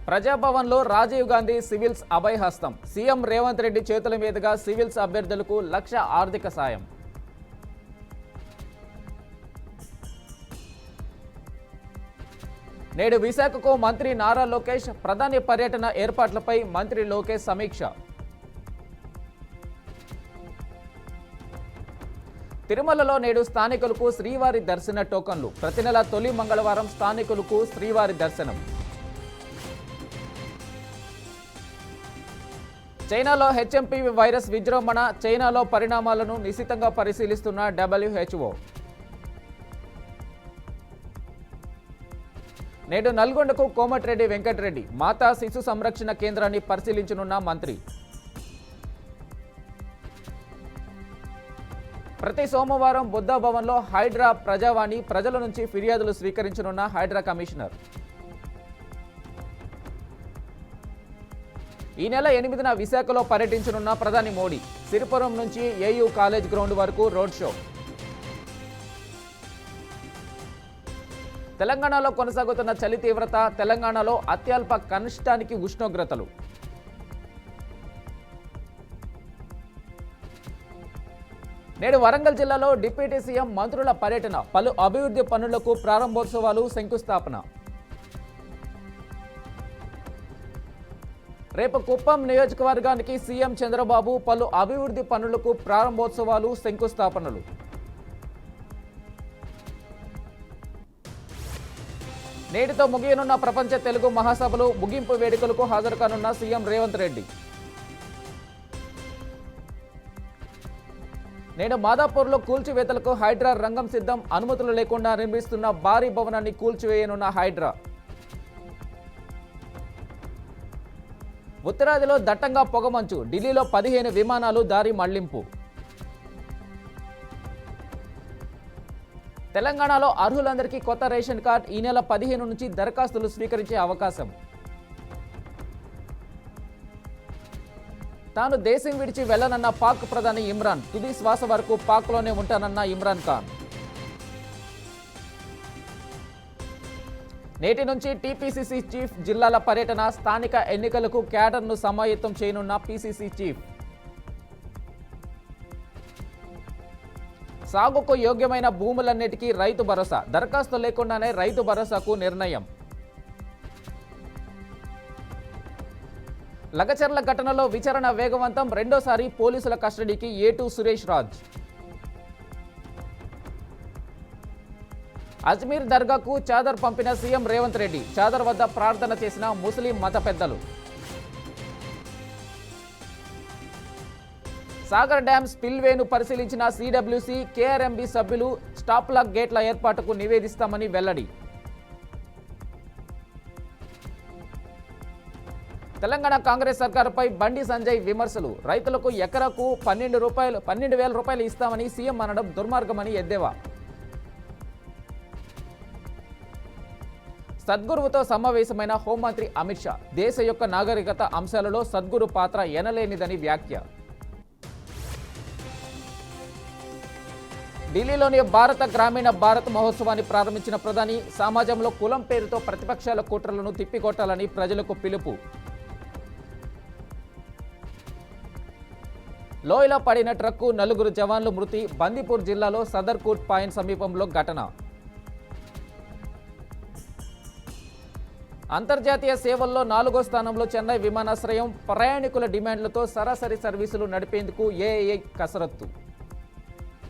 ప్రజాభవన్లో Rajiv Gandhi civils అభయహస్తం. CM Revanth Reddy చేతుల మీదుగా సివిల్స్ అభ్యర్థులకు 1,00,000 ఆర్థిక సాయం. నేడు విశాఖకు మంత్రి నారా లోకేష్. ప్రధాని పర్యటన ఏర్పాట్లపై మంత్రి లోకేష్ సమీక్ష. తిరుమలలో నేడు స్థానికులకు శ్రీవారి దర్శన టోకన్లు. ప్రతి నెల తొలి మంగళవారం స్థానికులకు శ్రీవారి దర్శనం. చైనాలో హెచ్ఎంపీవీ వైరస్ విజృంభణ. చైనాలో పరిణామాలను నిశితంగా పరిశీలిస్తున్న WHO. నేడు నల్గొండకు కోమటిరెడ్డి వెంకటరెడ్డి. మాతా శిశు సంరక్షణ కేంద్రాన్ని పరిశీలించనున్న మంత్రి. ప్రతి సోమవారం బుద్ధ భవన్లో హైడ్రా ప్రజావాణి. ప్రజల నుంచి ఫిర్యాదులు స్వీకరించనున్న హైడ్రా కమిషనర్. ఈ నెల 8న విశాఖలో పర్యటించనున్న ప్రధాని మోడీ. సిరిపురం నుంచి ఏయూ కాలేజ్ గ్రౌండ్ వరకు రోడ్ షో. తెలంగాణలో కొనసాగుతున్న చలి తీవ్రత. తెలంగాణలో అత్యల్ప కనిష్టానికి ఉష్ణోగ్రతలు. నేడు వరంగల్ జిల్లాలో డిప్యూటీ సీఎం మంత్రుల పర్యటన. పలు అభివృద్ధి పనులకు ప్రారంభోత్సవాలు, శంకుస్థాపన. రేపు కుప్పం నియోజకవర్గానికి సీఎం చంద్రబాబు. పలు అభివృద్ధి పనులకు ప్రారంభోత్సవాలు, శంకుస్థాపనలు. నేటితో ముగియనున్న ప్రపంచ తెలుగు మహాసభలు. ముగింపు వేడుకలకు హాజరు కానున్న సీఎం రేవంత్ రెడ్డి. నేడు మాదాపూర్లో కూల్చివేతలకు హైడ్రా రంగం సిద్ధం. అనుమతులు లేకుండా నిర్మిస్తున్న భారీ భవనాన్ని కూల్చివేయనున్న హైడ్రా. ఉత్తరాదిలో దట్టంగా పొగమంచు. ఢిల్లీలో 15 విమానాలు దారి మళ్లింపు. తెలంగాణలో అర్హులందరికీ కొత్త రేషన్ కార్డు. ఈ నెల 15 నుంచి దరఖాస్తులు స్వీకరించే అవకాశం. తాను దేశం విడిచి వెళ్లనన్న పాక్ ప్రధాని ఇమ్రాన్. తుది శ్వాస వరకు పాక్లోనే ఉంటానన్న ఇమ్రాన్ ఖాన్. నేటి నుంచి టీపీసీసీ చీఫ్ జిల్లాల పర్యటన. స్థానిక ఎన్నికలకు క్యాడర్ను సమాయత్తం చేయనున్న పీసీసీ చీఫ్. సాగుకు యోగ్యమైన భూములన్నిటికీ రైతు భరోసా. దరఖాస్తు లేకుండానే రైతు భరోసాకు నిర్ణయం. లగచర్ల ఘటనలో విచారణ వేగవంతం. రెండోసారి పోలీసుల కస్టడీకి ఏటూ సురేష్ రాజ్. అజ్మీర్ దర్గాకు చాదర్ పంపిన సీఎం రేవంత్ రెడ్డి. చాదర్ వద్ద ప్రార్థన చేసిన ముస్లిం మత పెద్దలు. సాగర్ డ్యాం స్పిల్వేను పరిశీలించిన సిడబ్ల్యూసీ. కేఆర్ఎంబీ సభ్యులు స్టాప్ లాక్ గేట్ల ఏర్పాటుకు నివేదిస్తామని వెల్లడి. తెలంగాణ కాంగ్రెస్ సర్కారుపై బండి సంజయ్ విమర్శలు. రైతులకు ఎకరాకు 12,000 రూపాయలు ఇస్తామని సీఎం అనడం దుర్మార్గమని ఎద్దేవా. సద్గురువుతో సమావేశమైన హోంమంత్రి అమిత్ షా. దేశ యొక్క నాగరికత అంశాలలో సద్గురు పాత్ర ఎనలేనిదని వ్యాఖ్య. ఢిల్లీలోని భారత గ్రామీణ భారత్ మహోత్సవాన్ని ప్రారంభించిన ప్రధాని. సమాజంలో కులం పేరుతో ప్రతిపక్షాల కుట్రలను తిప్పికొట్టాలని ప్రజలకు పిలుపు. లోయలో పడిన ట్రక్కు. 4 జవాన్లు మృతి. బందీపూర్ జిల్లాలో సదర్కోట్ పాయింట్ సమీపంలో ఘటన. అంతర్జాతీయ సేవల్లో 4వ స్థానంలో చెన్నై విమానాశ్రయం. ప్రయాణికుల డిమాండ్లతో సరాసరి సర్వీసులు నడిపేందుకు ఏఐఐ కసరత్తు.